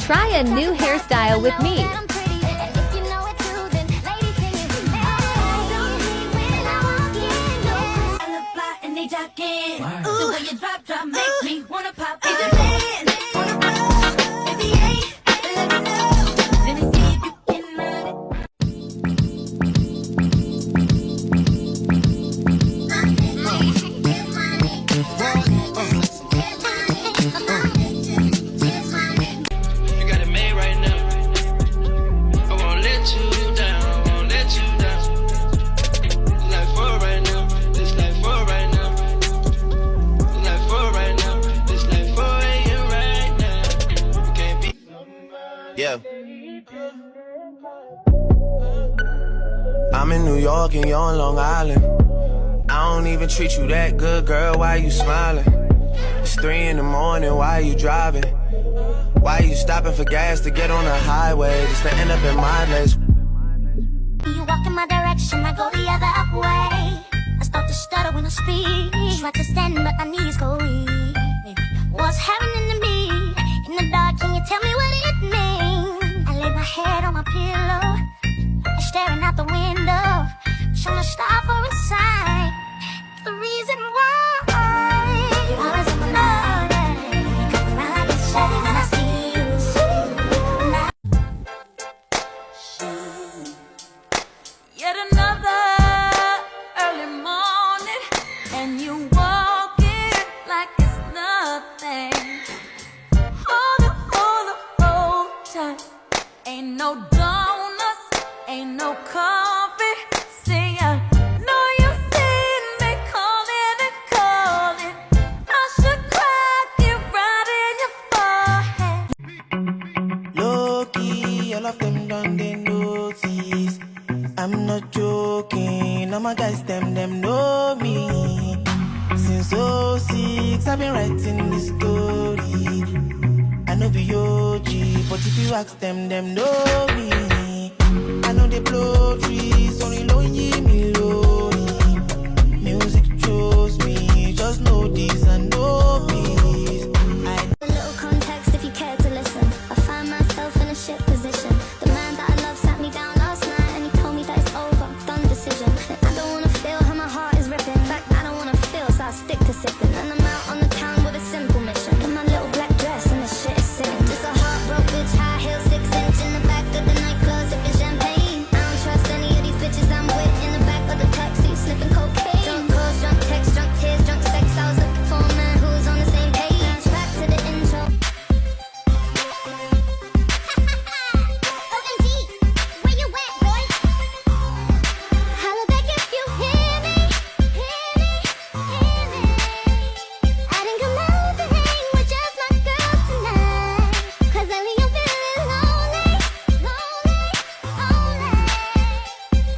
Try a new hairstyle with me. The way you drop makes me wanna pop. Is your man wanna roll? If he ain't, let me know. Let me see if you can run it. You got it made right now. I won't let you down. I won't let you down. This life for right now. This life for right now. Yeah. I'm in New York and you're on Long Island. I don't even treat you that good, girl. Why you smiling? It's 3 in the morning. Why you driving? Why you stopping for gas to get on the highway just to end up in my place? You walk in my direction, I go the other way. I start to stutter when I speak. Try to stand, but my knees go weak. What's happening to me? In the dark, can you tell me what it means? I lay my head on my pillow, staring out the window, trying to stop for a sign. The reason why you always on my mind. You come around like it's shady when I see you. Yet another early morning, and you walk it like it's nothing. Hold tight. Ain't no donuts, ain't no coffee. See, I know you seen me calling and calling. I should crack you right in your forehead. Low-key, all of them done they notice. I'm not joking, all my guys, them know me. Since '06, I've been writing this story. I know be OG, but if you ask them know me. I know they blow trees, only low me low. Music chose me, just know this and know me. A little context if you care to listen. I find myself in a shit position. The man that I love sat me down last night and he told me that it's over, done decision. I don't wanna feel how my heart is ripping. In fact, I don't wanna feel, so I stick to sipping. And I'm out on the town with a simple mission. In my little black dress and the shit is singing. Just a heartbroken bitch, high heel, 6-inch in the back of the nightclub, sipping champagne. I don't trust any of these bitches I'm with in the back of the taxi, sniffing cocaine. Drunk calls, drunk texts, drunk tears, drunk sex. I was looking for a man who was on the same page. Back to the intro. OMG, where you at, boy? Holla back if you hear me, hear me, hear me. I didn't come out to hang with just my girls tonight. 'Cause lately I'm feeling lonely, lonely, lonely.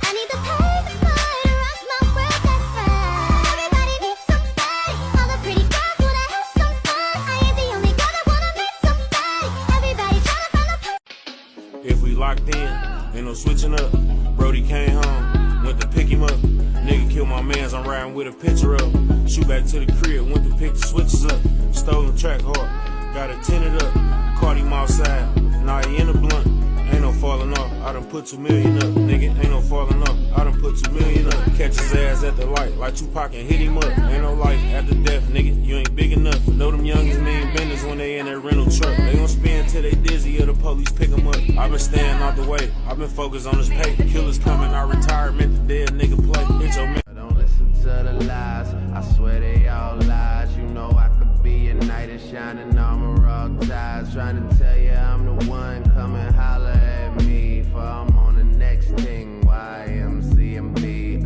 I need the perfect boy to rock my world, that's right. Everybody needs somebody. All the pretty girls wanna have some fun. I ain't the only girl that wanna meet somebody. Everybody tryna find the perfect. If we locked in, ain't no switching up. Brody came home, went to pick him up. Nigga killed my mans, I'm riding with a picture of. Shoot back to the crib, went to pick the switches up. Stolen track hard, got it tinted up. Caught him outside, now he in the blunt. Ain't no falling off, I done put 2 million up. Nigga, ain't no falling off, I done put 2 million up. Catch his ass at the light, like Tupac and hit him up. Ain't no life after death, nigga, you ain't big enough. Know them youngins mean business when they in that rental truck. They gon' spin till they dizzy or the police pick them up. I been staying out the way, I been focused on this pay. Killers coming out retirement, the dead nigga play. Hit your man. Don't listen to the lies, I swear they all lies. You know I could be a knight in shining armor, all ties. Trying to tell you I'm the one, come and holler at me. For I'm on the next thing, YMCMB.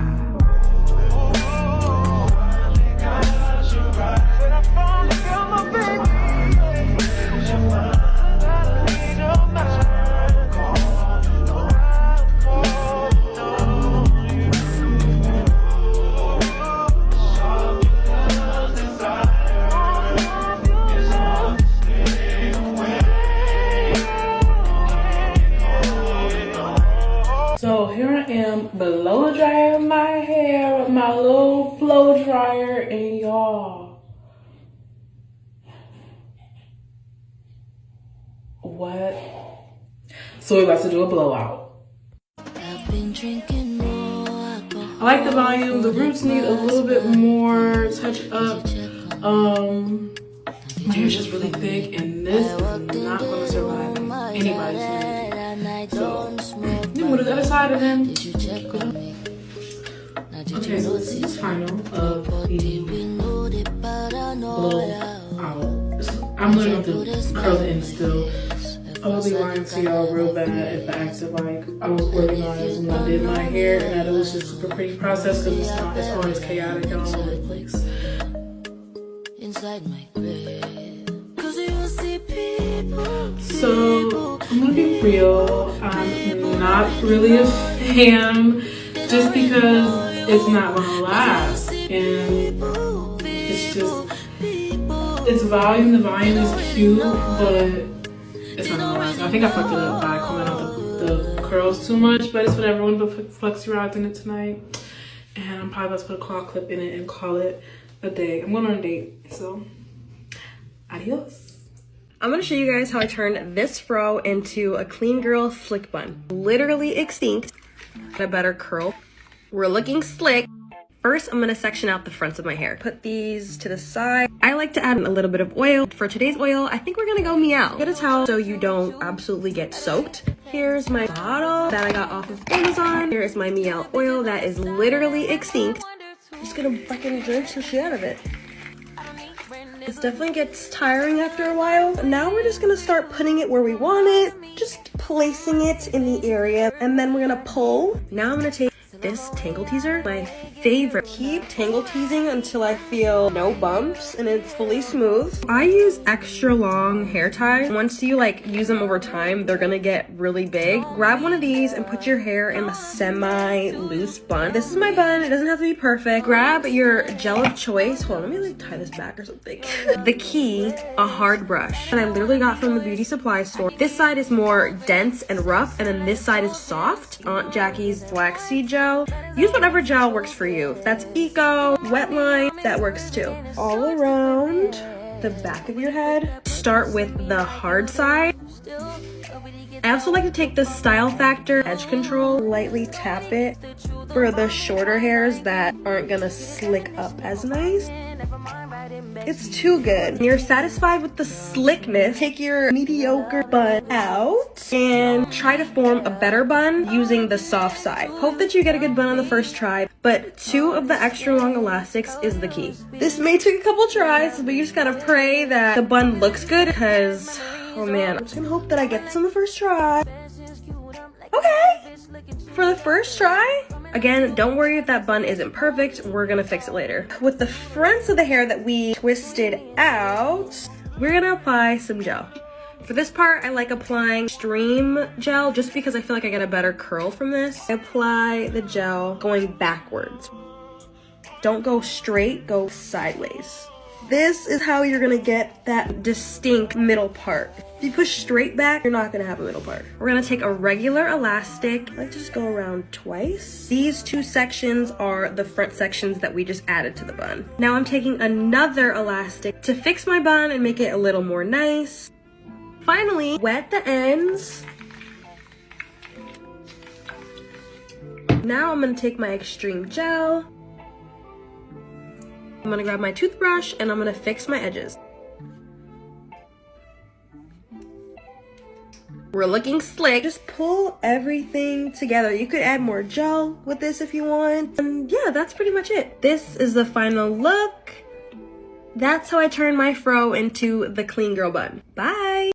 So here I am blow drying my hair with my little blow dryer, and y'all, wet. So we're about to do a blowout. I like the volume. The roots need a little bit more touch up. My hair's just really thick, and this is not going to survive anybody's hair. So, then we'll do the other side, and then okay, so this is the final of the blowout. I'm literally going to curl it in still. I will be lying to y'all real bad if I acted like I was organized when I did my hair and that it was just a super pretty process, because it's always chaotic and all over the place. So I'm gonna be real, I'm not really a fan just because it's not gonna last, and it's just, it's volume, the volume is cute, but it's not gonna last. I think I fucked it up by calling out the curls too much, but it's whatever. I'm gonna put flexi rods in it tonight, and I'm probably about to put a claw clip in it and call it a day. I'm going on a date, so adios. I'm gonna show you guys how I turned this fro into a clean girl slick bun. Literally extinct, a better curl. We're looking slick. First, I'm gonna section out the fronts of my hair. Put these to the side. I like to add a little bit of oil. For today's oil, I think we're gonna go meow. Get a towel so you don't absolutely get soaked. Here's my bottle that I got off of Amazon. Here is my meow oil that is literally extinct. I'm just gonna fucking drench the shit out of it. This definitely gets tiring after a while. Now we're just gonna start putting it where we want it. Just placing it in the area. And then we're gonna pull. Now I'm gonna take this tangle teaser, my favorite. Keep tangle teasing until I feel no bumps and it's fully smooth. I use extra long hair ties. Once you like use them over time, they're gonna get really big. Grab one of these and put your hair in a semi-loose bun. This is my bun, it doesn't have to be perfect. Grab your gel of choice. Hold on, let me like tie this back or something. The key, a hard brush that I literally got from the beauty supply store. This side is more dense and rough, and then this side is soft. Aunt Jackie's flaxseed gel. Use whatever gel works for you. If that's Eco, Wetline, that works too. All around the back of your head. Start with the hard side. I also like to take the Style Factor Edge Control, lightly tap it for the shorter hairs that aren't gonna slick up as nice. It's too good. When you're satisfied with the slickness, take your mediocre bun out and try to form a better bun using the soft side. Hope that you get a good bun on the first try, but 2 of the extra long elastics is the key. This may take a couple tries, but you just gotta pray that the bun looks good, because, oh man, I'm just gonna hope that I get this on the first try. Okay, for the first try, again, don't worry if that bun isn't perfect, we're gonna fix it later. With the fronts of the hair that we twisted out, we're gonna apply some gel. For this part, I like applying Extreme gel just because I feel like I get a better curl from this. I apply the gel going backwards. Don't go straight, go sideways. This is how you're gonna get that distinct middle part. If you push straight back, you're not gonna have a middle part. We're gonna take a regular elastic. Let's just go around twice. These 2 sections are the front sections that we just added to the bun. Now I'm taking another elastic to fix my bun and make it a little more nice. Finally, wet the ends. Now I'm gonna take my Extreme gel. I'm gonna grab my toothbrush and I'm gonna fix my edges. We're looking slick. Just pull everything together. You could add more gel with this if you want. And yeah, that's pretty much it. This is the final look. That's how I turn my fro into the clean girl bun. Bye.